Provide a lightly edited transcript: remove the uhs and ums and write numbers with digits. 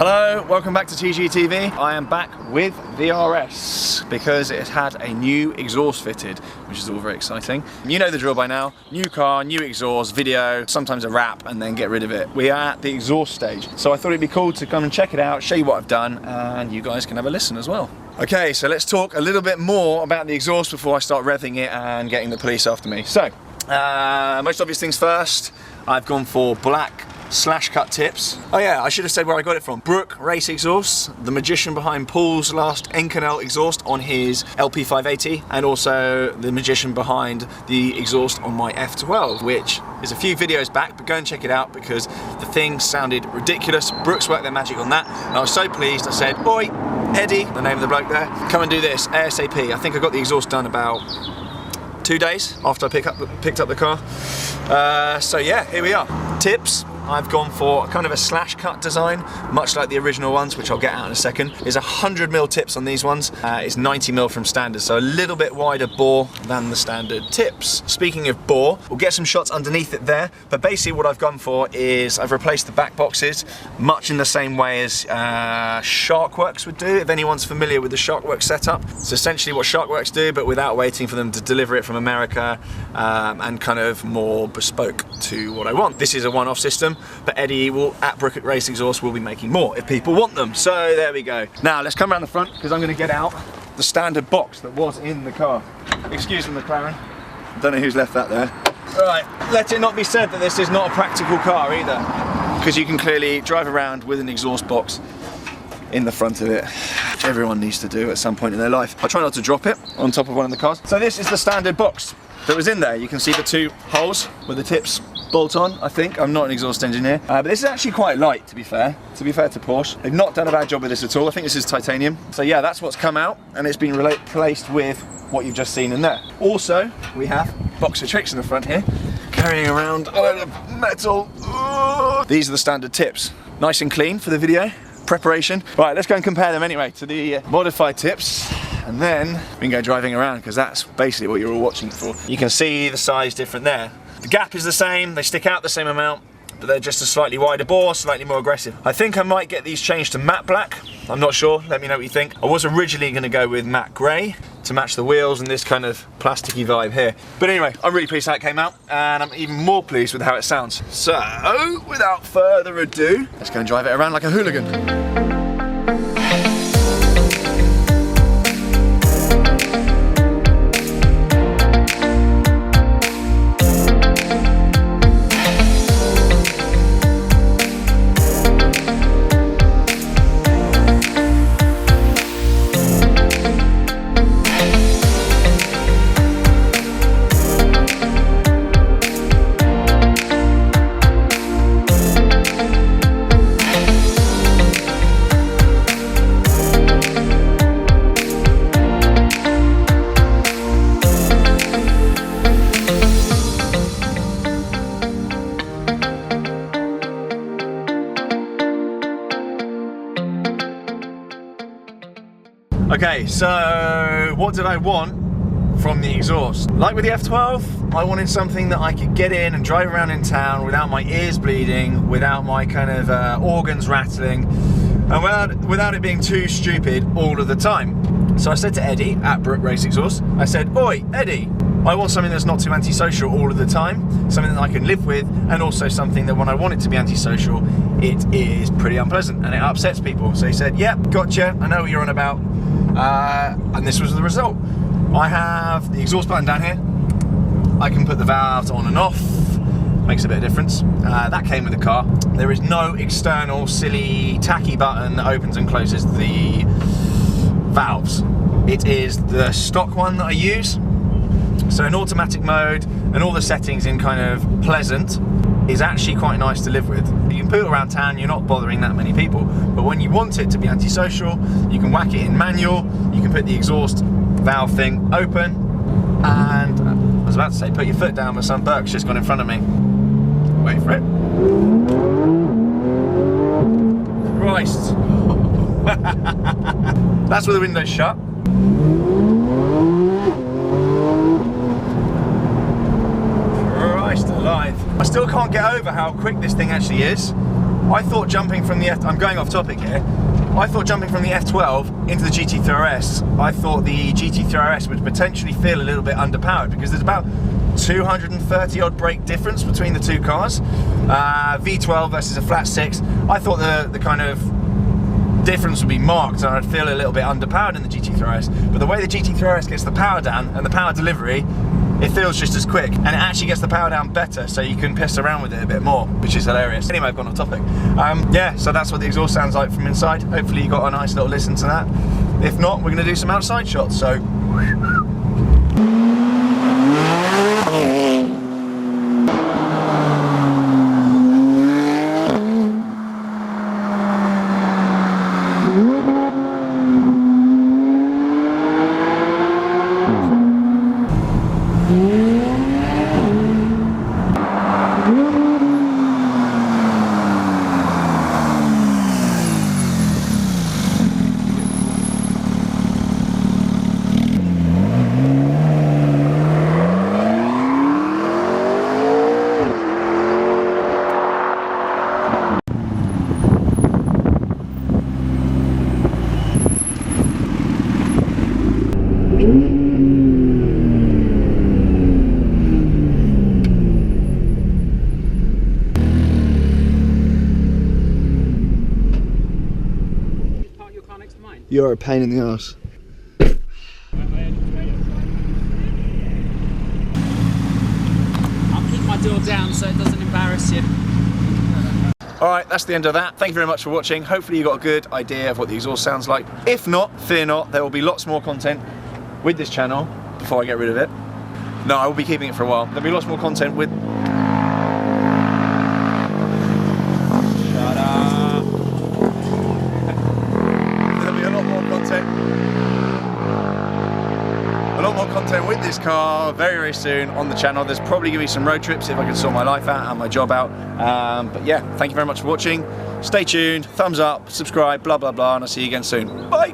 Hello, welcome back to TGTV. I am back with the RS because it has had a new exhaust fitted, which is all very exciting. You know the drill by now. New car, new exhaust, video, sometimes a wrap, and then get rid of it. We are at the exhaust stage. So I thought it'd be cool to come and check it out, show you what I've done, and you guys can have a listen as well. Okay, so let's talk a little bit more about the exhaust before I start revving it and getting the police after me. So, most obvious things first, I've gone for black slash cut tips. Oh yeah, I should have said where I got it from. Brook Race Exhaust, the magician behind Paul's last Encanel exhaust on his LP580, and also the magician behind the exhaust on my F12, which is a few videos back, but go and check it out because the thing sounded ridiculous. Brooks worked their magic on that, and I was so pleased. I said, "Oi, Eddie," the name of the bloke there, "come and do this ASAP." I think I got the exhaust done about 2 days after I picked up the car. So yeah, here we are. Tips. I've gone for kind of a slash cut design, much like the original ones, which I'll get out in a second. There's 100mm tips on these ones. It's 90mm from standard, so a little bit wider bore than the standard tips. Speaking of bore, we'll get some shots underneath it there, but basically what I've gone for is I've replaced the back boxes, much in the same way as Sharkworks would do, if anyone's familiar with the Sharkworks setup. It's essentially what Sharkworks do, but without waiting for them to deliver it from America, and kind of more bespoke to what I want. This is a one-off system, but Eddie will, at Brook Race Exhaust, will be making more if people want them. So there we go. Now let's come around the front because I'm going to get out the standard box that was in the car. Excuse me, McLaren. Don't know who's left that there. Right, let it not be said that this is not a practical car either, because you can clearly drive around with an exhaust box in the front of it, which everyone needs to do at some point in their life. I try not to drop it on top of one of the cars. So this is the standard box that was in there. You can see the two holes where the tips bolt on, I think. I'm not an exhaust engineer, but this is actually quite light, to be fair to Porsche. They've not done a bad job with this at all. I think this is titanium. So yeah, that's what's come out, and it's been replaced with what you've just seen in there. Also, we have box of tricks in the front here, carrying around a load of metal. These are the standard tips. Nice and clean for the video preparation. Right, let's go and compare them anyway to the modified tips, and then we can go driving around because that's basically what you're all watching it for. You can see the size different there. The gap is the same, they stick out the same amount, but they're just a slightly wider bore, slightly more aggressive. I think I might get these changed to matte black. I'm not sure, let me know what you think. I was originally going to go with matte grey to match the wheels and this kind of plasticky vibe here. But anyway, I'm really pleased how it came out, and I'm even more pleased with how it sounds. So, without further ado, let's go and drive it around like a hooligan. Okay, so what did I want from the exhaust? Like with the F12, I wanted something that I could get in and drive around in town without my ears bleeding, without my kind of organs rattling, and without it being too stupid all of the time. So I said to Eddie at Brook Race Exhaust, I said, "Oi, Eddie, I want something that's not too antisocial all of the time, something that I can live with, and also something that when I want it to be antisocial, it is pretty unpleasant and it upsets people." So he said, "Yep, gotcha, I know what you're on about." And this was the result. I have the exhaust button down here. I can put the valves on and off. Makes a bit of difference. That came with the car. There is no external silly tacky button that opens and closes the valves. It is the stock one that I use. So in automatic mode and all the settings in kind of pleasant is actually quite nice to live with. You can put it around town, you're not bothering that many people, but when you want it to be antisocial, you can whack it in manual, you can put the exhaust valve thing open, and I was about to say put your foot down, but some Burke's just gone in front of me. Wait for it. Christ. That's with the windows shut. Christ alive. I still can't get over how quick this thing actually is. I thought jumping from the I'm going off topic here. I thought jumping from the F12 into the GT3RS, I thought the GT3RS would potentially feel a little bit underpowered because there's about 230 odd brake difference between the two cars. V12 versus a flat 6. I thought the kind of difference would be marked and I'd feel a little bit underpowered in the GT3RS. But the way the GT3RS gets the power down and the power delivery, it feels just as quick, and it actually gets the power down better, so you can piss around with it a bit more, which is hilarious. Anyway, I've gone off topic. Yeah, so that's what the exhaust sounds like from inside. Hopefully you got a nice little listen to that. If not, we're going to do some outside shots, so... You're a pain in the arse. I'll keep my door down so it doesn't embarrass you. Alright, that's the end of that. Thank you very much for watching. Hopefully you got a good idea of what the exhaust sounds like. If not, fear not, there will be lots more content with this channel before I get rid of it. No, I will be keeping it for a while. There'll be lots more content with... Shut up. There'll be a lot more content. A lot more content with this car very, very soon on the channel. There's probably going to be some road trips if I can sort my life out and my job out. But yeah, thank you very much for watching. Stay tuned, thumbs up, subscribe, blah, blah, blah, and I'll see you again soon. Bye.